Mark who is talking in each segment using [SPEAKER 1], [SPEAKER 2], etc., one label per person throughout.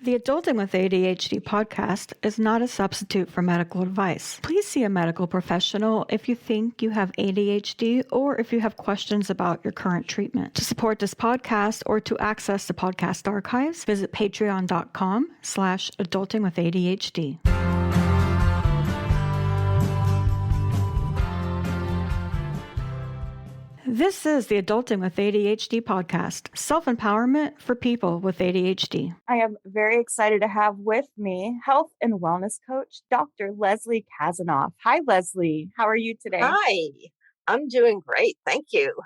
[SPEAKER 1] The Adulting with ADHD podcast is not a substitute for medical advice. Please see a medical professional if you think you have ADHD or if you have questions about your current treatment. To support this podcast or to access the podcast archives, visit patreon.com/adultingwithadhd. This is the Adulting with ADHD podcast, self-empowerment for people with ADHD.
[SPEAKER 2] I am very excited to have with me health and wellness coach, Dr. Leslie Kasanoff. Hi, Leslie. How are you today?
[SPEAKER 3] Hi, I'm doing great. Thank you.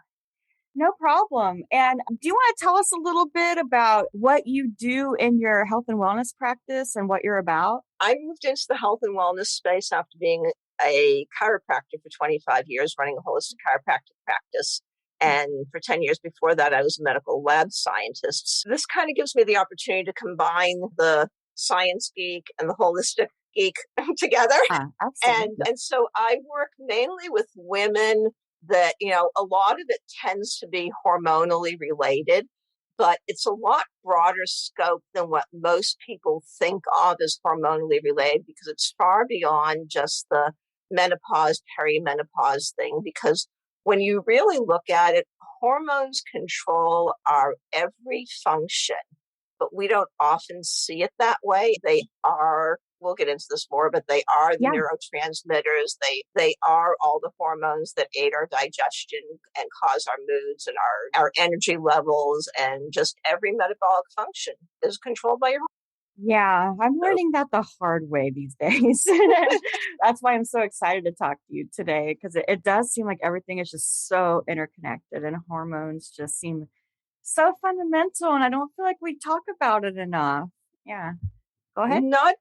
[SPEAKER 2] No problem. And do you want to tell us a little bit about what you do in your health and wellness practice and what you're about?
[SPEAKER 3] I moved into the health and wellness space after being a chiropractor for 25 years, running a holistic chiropractic practice. And for 10 years before that, I was a medical lab scientist. So this kind of gives me the opportunity to combine the science geek and the holistic geek together.
[SPEAKER 2] Absolutely.
[SPEAKER 3] And so I work mainly with women that, a lot of it tends to be hormonally related, but it's a lot broader scope than what most people think of as hormonally related, because it's far beyond just the menopause, peri-menopause thing. Because when you really look at it, hormones control our every function, but we don't often see it that way. They are, we'll get into this more, but they are the neurotransmitters. They are all the hormones that aid our digestion and cause our moods and our energy levels, and just every metabolic function is controlled by your hormones.
[SPEAKER 2] Yeah, I'm learning that the hard way these days. That's why I'm so excited to talk to you today, because it does seem like everything is just so interconnected and hormones just seem so fundamental. And I don't feel like we talk about it enough. Yeah. Go ahead.
[SPEAKER 3] I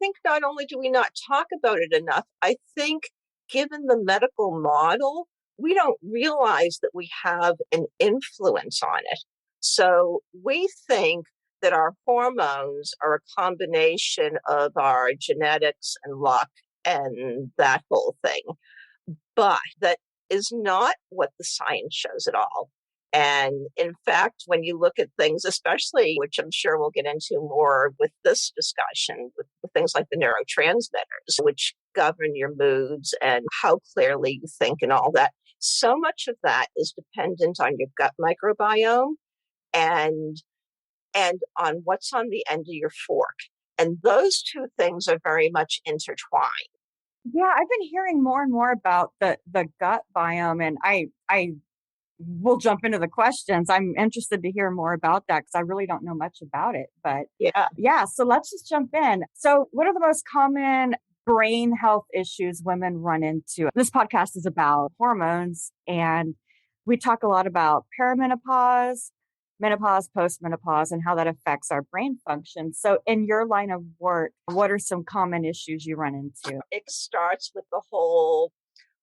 [SPEAKER 3] think not only do we not talk about it enough, I think given the medical model, we don't realize that we have an influence on it. So we think that our hormones are a combination of our genetics and luck and that whole thing. But that is not what the science shows at all. And in fact, when you look at things, especially, which I'm sure we'll get into more with this discussion, with things like the neurotransmitters, which govern your moods and how clearly you think and all that, so much of that is dependent on your gut microbiome and on what's on the end of your fork. And those two things are very much intertwined.
[SPEAKER 2] Yeah, I've been hearing more and more about the gut biome, and I will jump into the questions. I'm interested to hear more about that because I really don't know much about it. But yeah, so let's just jump in. So what are the most common brain health issues women run into? This podcast is about hormones, and we talk a lot about perimenopause, menopause, postmenopause, and how that affects our brain function. So in your line of work, what are some common issues you run into?
[SPEAKER 3] It starts with the whole,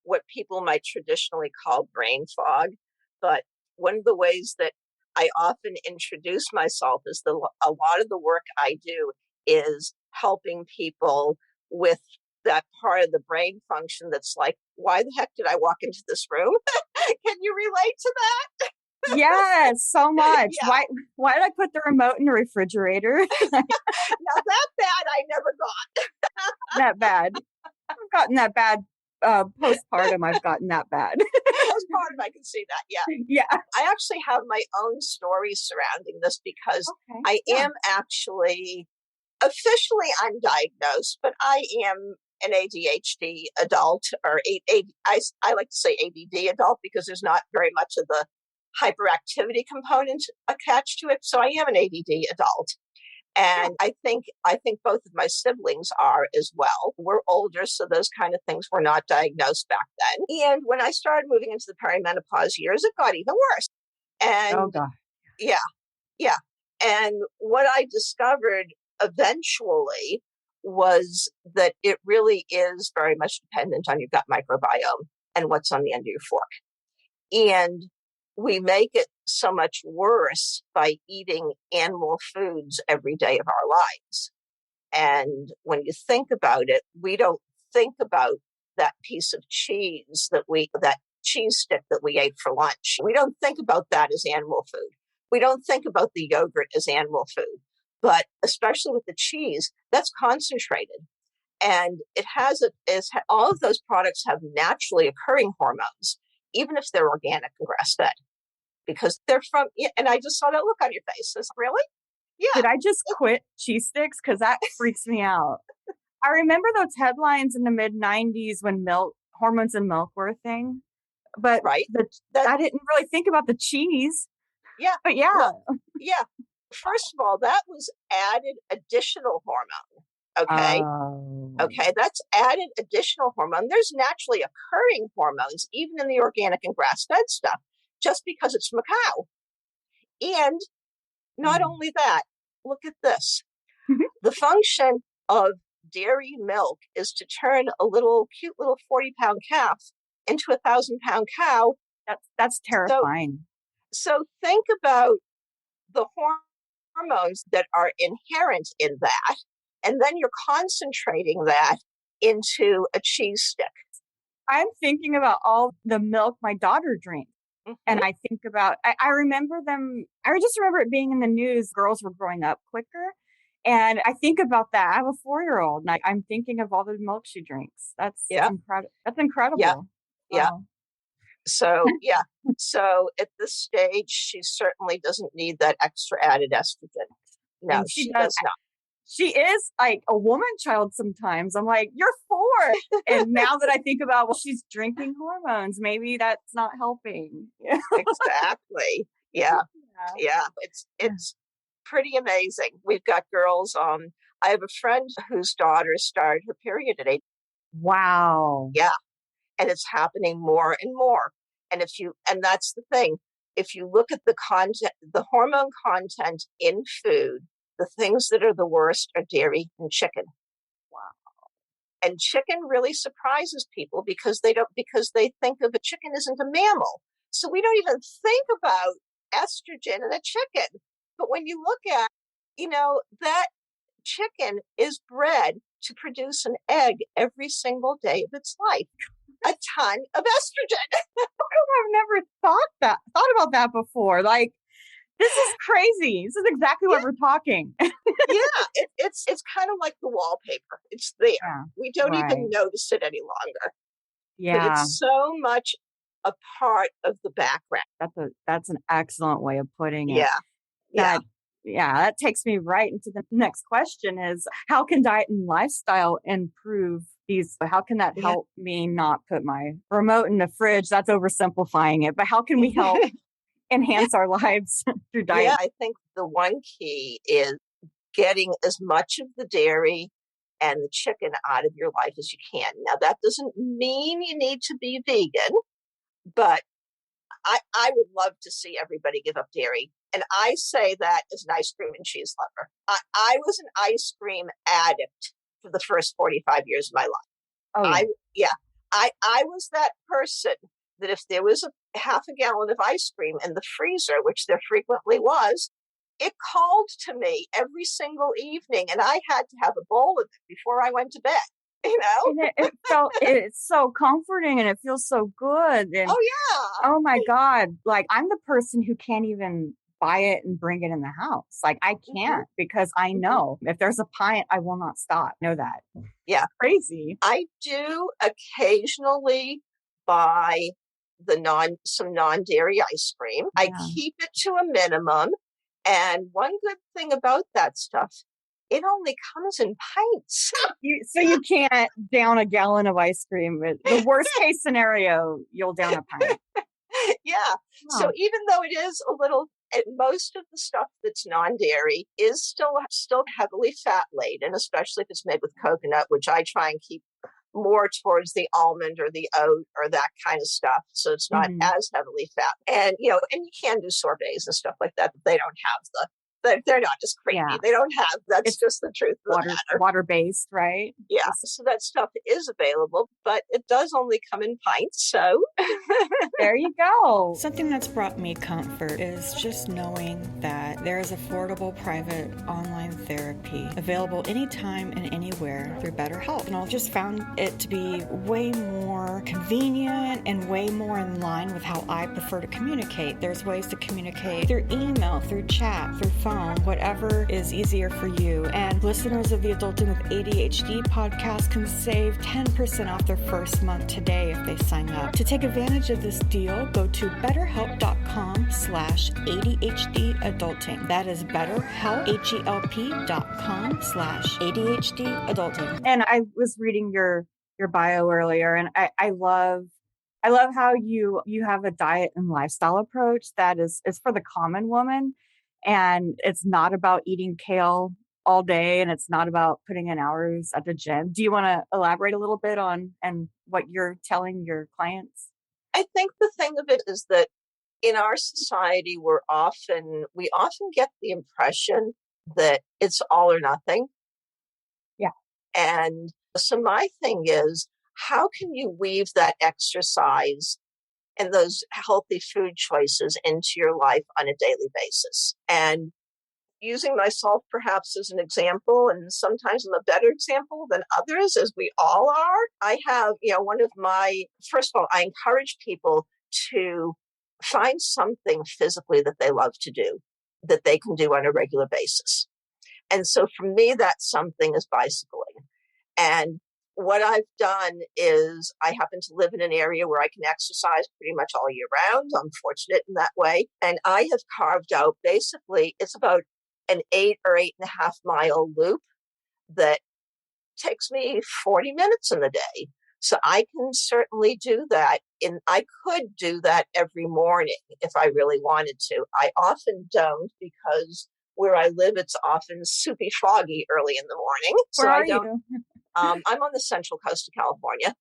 [SPEAKER 3] what people might traditionally call brain fog. But one of the ways that I often introduce myself is a lot of the work I do is helping people with that part of the brain function that's like, why the heck did I walk into this room? Can you relate to that?
[SPEAKER 2] Yes, so much. Yeah. Why did I put the remote in the refrigerator?
[SPEAKER 3] Now that bad, I never got.
[SPEAKER 2] That bad. I've gotten that bad. Postpartum, I've gotten that bad.
[SPEAKER 3] Postpartum, I can see that.
[SPEAKER 2] Yeah.
[SPEAKER 3] I actually have my own stories surrounding this because I am actually officially undiagnosed, but I am an ADHD adult, or I like to say ADD adult, because there's not very much of the hyperactivity component attached to it. So I am an ADD adult. And I think both of my siblings are as well. We're older, so those kind of things were not diagnosed back then. And when I started moving into the perimenopause years, it got even worse. And
[SPEAKER 2] oh God.
[SPEAKER 3] Yeah. And what I discovered eventually was that it really is very much dependent on your gut microbiome and what's on the end of your fork. And we make it so much worse by eating animal foods every day of our lives. And when you think about it, we don't think about that piece of cheese that cheese stick that we ate for lunch. We don't think about that as animal food. We don't think about the yogurt as animal food. But especially with the cheese, that's concentrated. And all of those products have naturally occurring hormones, even if they're organic and grass-fed, because they're from, and I just saw that look on your face. It's really? Yeah.
[SPEAKER 2] Did I just quit cheese sticks? Because that freaks me out. I remember those headlines in the mid-90s when hormones in milk were a thing. But
[SPEAKER 3] right.
[SPEAKER 2] I didn't really think about the cheese.
[SPEAKER 3] Yeah.
[SPEAKER 2] But yeah.
[SPEAKER 3] Well, yeah. First of all, that was added additional hormone. Okay.
[SPEAKER 2] Oh.
[SPEAKER 3] Okay. That's added additional hormone. There's naturally occurring hormones, even in the organic and grass-fed stuff, just because it's from a cow. And not only that, look at this. The function of dairy milk is to turn a cute little 40-pound calf into a 1,000-pound cow.
[SPEAKER 2] That's terrifying.
[SPEAKER 3] So think about the hormones that are inherent in that, and then you're concentrating that into a cheese stick.
[SPEAKER 2] I'm thinking about all the milk my daughter drinks. And I think about, I remember I just remember it being in the news. Girls were growing up quicker. And I think about that. I have a 4-year-old and I'm thinking of all the milk she drinks. That's incredible. That's incredible.
[SPEAKER 3] Yeah.
[SPEAKER 2] Wow.
[SPEAKER 3] Yeah. So, so at this stage, she certainly doesn't need that extra added estrogen. No, she does not.
[SPEAKER 2] She is like a woman child sometimes. I'm like, you're 4. And now that I think about, well, she's drinking hormones, maybe that's not helping.
[SPEAKER 3] Exactly. Yeah. It's pretty amazing. We've got girls. I have a friend whose daughter started her period at 8.
[SPEAKER 2] Wow.
[SPEAKER 3] Yeah. And it's happening more and more. And that's the thing. If you look at the content, the hormone content in food, the things that are the worst are dairy and chicken. Wow. And chicken really surprises people because they think of a chicken isn't a mammal. So we don't even think about estrogen in a chicken. But when you look at, that chicken is bred to produce an egg every single day of its life. A ton of estrogen.
[SPEAKER 2] I've never thought about that before. Like, this is crazy. This is exactly what we're talking.
[SPEAKER 3] It's kind of like the wallpaper. It's there.
[SPEAKER 2] Yeah,
[SPEAKER 3] we don't even notice it any longer.
[SPEAKER 2] Yeah.
[SPEAKER 3] But it's so much a part of the background.
[SPEAKER 2] That's an excellent way of putting it. That takes me right into the next question is, how can diet and lifestyle improve these? How can that help me not put my remote in the fridge? That's oversimplifying it, but how can we help enhance our lives through diet?
[SPEAKER 3] Yeah, I think the one key is getting as much of the dairy and the chicken out of your life as you can. Now, that doesn't mean you need to be vegan, but I would love to see everybody give up dairy. And I say that as an ice cream and cheese lover. I was an ice cream addict for the first 45 years of my life.
[SPEAKER 2] Oh, yeah.
[SPEAKER 3] I was that person that if there was a half a gallon of ice cream in the freezer, which there frequently was, it called to me every single evening, and I had to have a bowl of it before I went to bed.
[SPEAKER 2] And it's so comforting and it feels so good. And, oh my God. Like, I'm the person who can't even buy it and bring it in the house. Like, I can't because I know if there's a pint, I will not stop. Know that.
[SPEAKER 3] Yeah.
[SPEAKER 2] Crazy.
[SPEAKER 3] I do occasionally buy some non-dairy ice cream. I keep it to a minimum. And one good thing about that stuff, it only comes in pints.
[SPEAKER 2] So you can't down a gallon of ice cream. The worst case scenario, you'll down a pint.
[SPEAKER 3] Yeah. Oh. So even though it is a little, most of the stuff that's non-dairy is still heavily fat laden, especially if it's made with coconut, which I try and keep more towards the almond or the oat or that kind of stuff. So it's not as heavily fat. And, and you can do sorbets and stuff like that, but they don't have they're not just creepy. Yeah. They don't have, it's just the truth of the matter.
[SPEAKER 2] Water-based, right?
[SPEAKER 3] Yeah. So that stuff is available, but it does only come in pints. So
[SPEAKER 2] there you go.
[SPEAKER 1] Something that's brought me comfort is just knowing that there is affordable private online therapy available anytime and anywhere through BetterHelp. And I just found it to be way more convenient and way more in line with how I prefer to communicate. There's ways to communicate through email, through chat, through phone, whatever is easier for you. And listeners of the Adulting with ADHD podcast can save 10% off their first month today if they sign up. To take advantage of this deal, go to betterhelp.com/ADHD adulting. That is betterhelp, HELP.com/ADHD adulting.
[SPEAKER 2] And I was reading your bio earlier, and I love how you have a diet and lifestyle approach that is for the common woman, and it's not about eating kale all day, and it's not about putting in hours at the gym. Do you want to elaborate a little bit on and what you're telling your clients?
[SPEAKER 3] I think the thing of it is that in our society, we often get the impression that it's all or nothing.
[SPEAKER 2] Yeah.
[SPEAKER 3] And so my thing is, how can you weave that exercise and those healthy food choices into your life on a daily basis? And using myself perhaps as an example, and sometimes I'm a better example than others, as we all are. I have, first of all, I encourage people to find something physically that they love to do, that they can do on a regular basis. And so for me, that something is bicycling. And what I've done is I happen to live in an area where I can exercise pretty much all year round. I'm fortunate in that way. And I have carved out, basically, it's about an 8.5 mile loop that takes me 40 minutes in the day. So I can certainly do that. And I could do that every morning if I really wanted to. I often don't, because where I live, it's often soupy foggy early in the morning.
[SPEAKER 2] Where are you?
[SPEAKER 3] I'm on the central coast of California.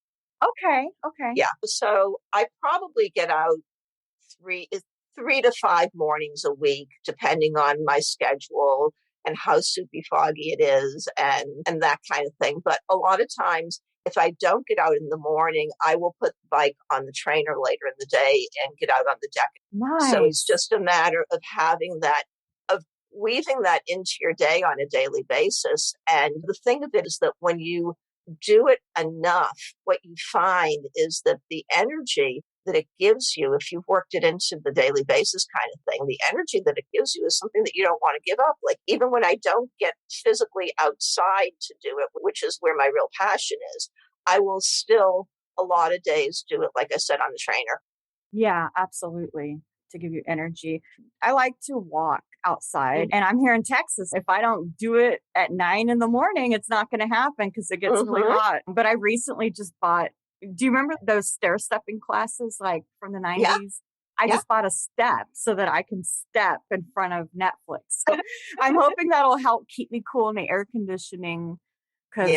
[SPEAKER 2] Okay.
[SPEAKER 3] Yeah. So I probably get out 3 to 5 mornings a week, depending on my schedule and how soupy foggy it is and that kind of thing. But a lot of times, if I don't get out in the morning, I will put the bike on the trainer later in the day and get out on the deck.
[SPEAKER 2] Nice.
[SPEAKER 3] So it's just a matter of having that, of weaving that into your day on a daily basis. And the thing of it is that when you do it enough, what you find is that the energy that it gives you, if you've worked it into the daily basis kind of thing, the energy that it gives you is something that you don't want to give up. Like, even when I don't get physically outside to do it, which is where my real passion is, I will still a lot of days do it, like I said, on the trainer.
[SPEAKER 2] Yeah, absolutely. To give you energy. I like to walk outside, and I'm here in Texas. If I don't do it at 9 in the morning, it's not going to happen because it gets really hot. But I recently just bought, do you remember those stair stepping classes like from the 90s? Yeah. I just bought a step so that I can step in front of Netflix. So I'm hoping that'll help keep me cool in the air conditioning. Because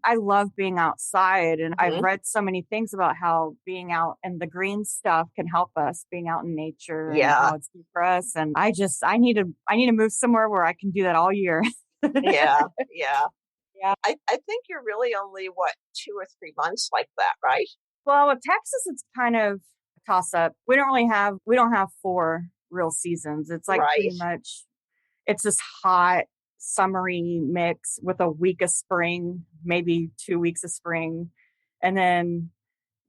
[SPEAKER 2] I love being outside, and I've read so many things about how being out in the green stuff can help us, being out in nature and how it's good for us. And I need to move somewhere where I can do that all year.
[SPEAKER 3] Yeah. I think you're really only 2 or 3 months like that, right?
[SPEAKER 2] Well, with Texas, it's kind of a toss up. We don't have 4 real seasons. It's like pretty much, it's this hot, summery mix with a week of spring, maybe 2 weeks of spring. And then,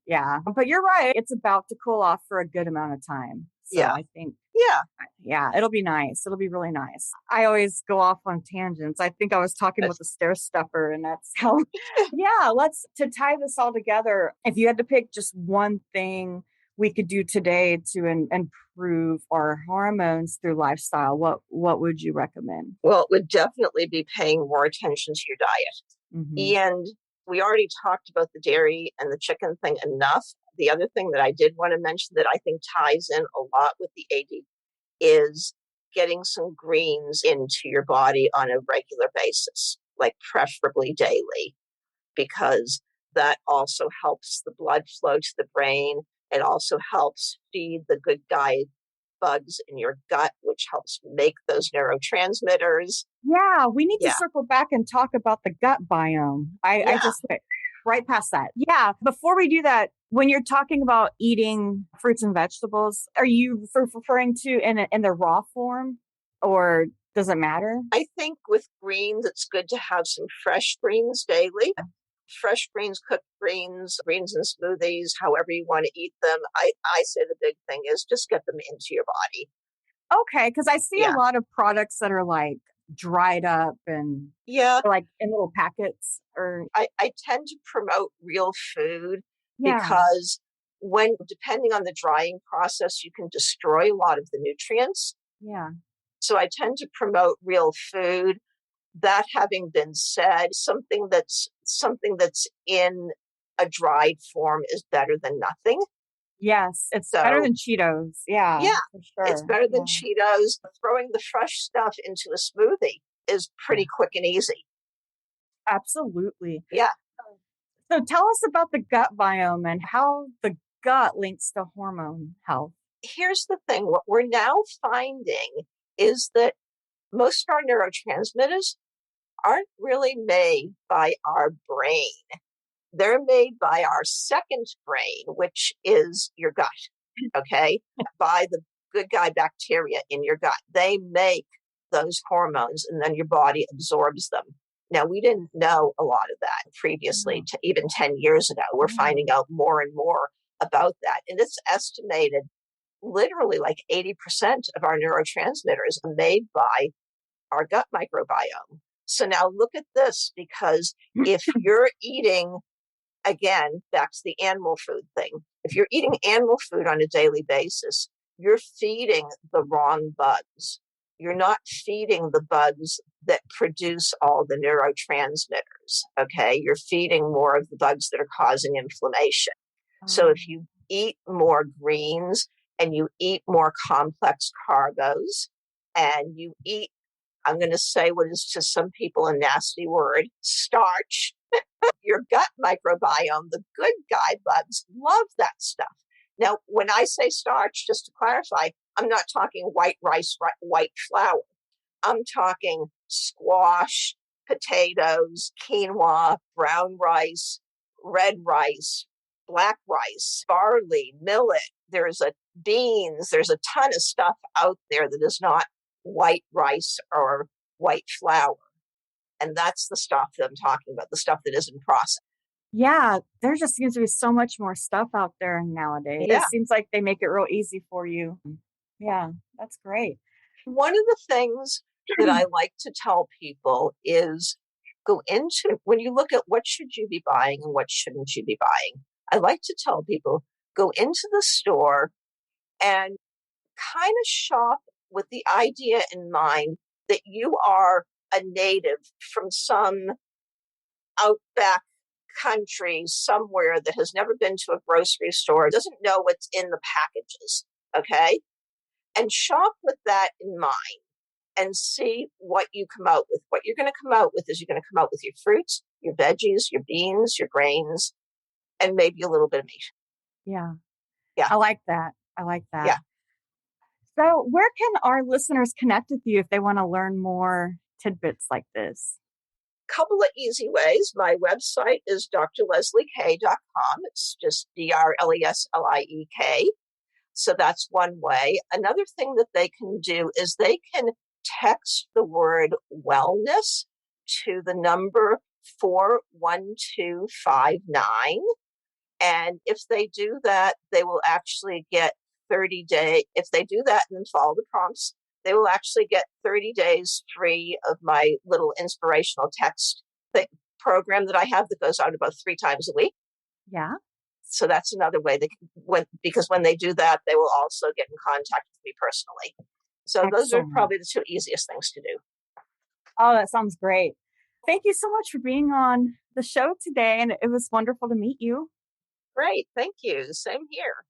[SPEAKER 2] but you're right. It's about to cool off for a good amount of time. So I think, it'll be nice. It'll be really nice. I always go off on tangents. I think I was talking with a stair stepper, and that's how, let's, to tie this all together, if you had to pick just one thing we could do today to improve our hormones through lifestyle, what would you recommend?
[SPEAKER 3] Well, it would definitely be paying more attention to your diet. And we already talked about the dairy and the chicken thing enough. The other thing that I did want to mention that I think ties in a lot with the AD is getting some greens into your body on a regular basis, like preferably daily, because that also helps the blood flow to the brain. It also helps feed the good guy bugs in your gut, which helps make those neurotransmitters.
[SPEAKER 2] Yeah, we need to circle back and talk about the gut biome. I just went right past that. Yeah, before we do that, when you're talking about eating fruits and vegetables, are you referring to in the raw form, or does it matter?
[SPEAKER 3] I think with greens, it's good to have some fresh greens daily. Fresh greens, cooked greens in smoothies, however you want to eat them. I say the big thing is just get them into your body.
[SPEAKER 2] Okay, because I see a
[SPEAKER 3] Yeah.
[SPEAKER 2] lot of products that are like dried up and
[SPEAKER 3] Yeah.
[SPEAKER 2] like in little packets or
[SPEAKER 3] I tend to promote real food
[SPEAKER 2] yeah,
[SPEAKER 3] because depending on the drying process, you can destroy a lot of the nutrients.
[SPEAKER 2] yeah.
[SPEAKER 3] So I tend to promote real food. That having been said, something that's in a dried form is better than nothing.
[SPEAKER 2] Yes, it's better
[SPEAKER 3] So
[SPEAKER 2] than Cheetos. Yeah,
[SPEAKER 3] yeah,
[SPEAKER 2] for
[SPEAKER 3] it's
[SPEAKER 2] sure.
[SPEAKER 3] better than
[SPEAKER 2] Yeah,
[SPEAKER 3] Cheetos. Throwing the fresh stuff into a smoothie is pretty quick and easy.
[SPEAKER 2] absolutely.
[SPEAKER 3] Yeah.
[SPEAKER 2] So tell us about the gut biome and how the gut links to hormone health.
[SPEAKER 3] Here's the thing. What we're now finding is that most of our neurotransmitters aren't really made by our brain. They're made by our second brain, which is your gut, okay? By the good guy bacteria in your gut. They make those hormones and then your body absorbs them. Now, we didn't know a lot of that previously, even 10 years ago. We're finding out more and more about that. And it's estimated literally like 80% of our neurotransmitters are made by our gut microbiome. So now look at this, because if you're eating, again, back to the animal food thing, if you're eating animal food on a daily basis, you're feeding the wrong bugs. You're not feeding the bugs that produce all the neurotransmitters. Okay. You're feeding more of the bugs that are causing inflammation. So if you eat more greens and you eat more complex cargos and you eat, I'm going to say what is to some people a nasty word, starch, your gut microbiome, the good guy bugs love that stuff. Now, when I say starch, just to clarify, I'm not talking white rice, white flour. I'm talking squash, potatoes, quinoa, brown rice, red rice, black rice, barley, millet. There's beans. There's a ton of stuff out there that is not white rice or white flour. And that's the stuff that I'm talking about, the stuff that isn't processed.
[SPEAKER 2] Yeah, there just seems to be so much more stuff out there nowadays. It
[SPEAKER 3] Yeah.
[SPEAKER 2] seems like they make it real easy for you. Yeah, that's great.
[SPEAKER 3] One of the things that I like to tell people is go into, when you look at what should you be buying and what shouldn't you be buying, I like to tell people go into the store and kind of shop with the idea in mind that you are a native from some outback country somewhere that has never been to a grocery store, doesn't know what's in the packages, okay? And shop with that in mind and see what you come out with. What you're going to come out with is you're going to come out with your fruits, your veggies, your beans, your grains, and maybe a little bit of meat.
[SPEAKER 2] Yeah,
[SPEAKER 3] Yeah.
[SPEAKER 2] I like that. I like that.
[SPEAKER 3] Yeah.
[SPEAKER 2] So, where can our listeners connect with you if they want to learn more tidbits like this?
[SPEAKER 3] Couple of easy ways. My website is drlesliek.com. It's just DRLESLIEK. So that's one way. Another thing that they can do is they can text the word wellness to the number 41259. And if they do that, they will actually get 30-day. If they do that and then follow the prompts, they will actually get 30 days free of my little inspirational text program that I have that goes out about 3 times a week.
[SPEAKER 2] Yeah.
[SPEAKER 3] So that's another way because when they do that, they will also get in contact with me personally. So those are
[SPEAKER 2] Excellent.
[SPEAKER 3] probably the 2 easiest things to do.
[SPEAKER 2] Oh, that sounds great. Thank you so much for being on the show today. And it was wonderful to meet you.
[SPEAKER 3] Great. Thank you. Same here.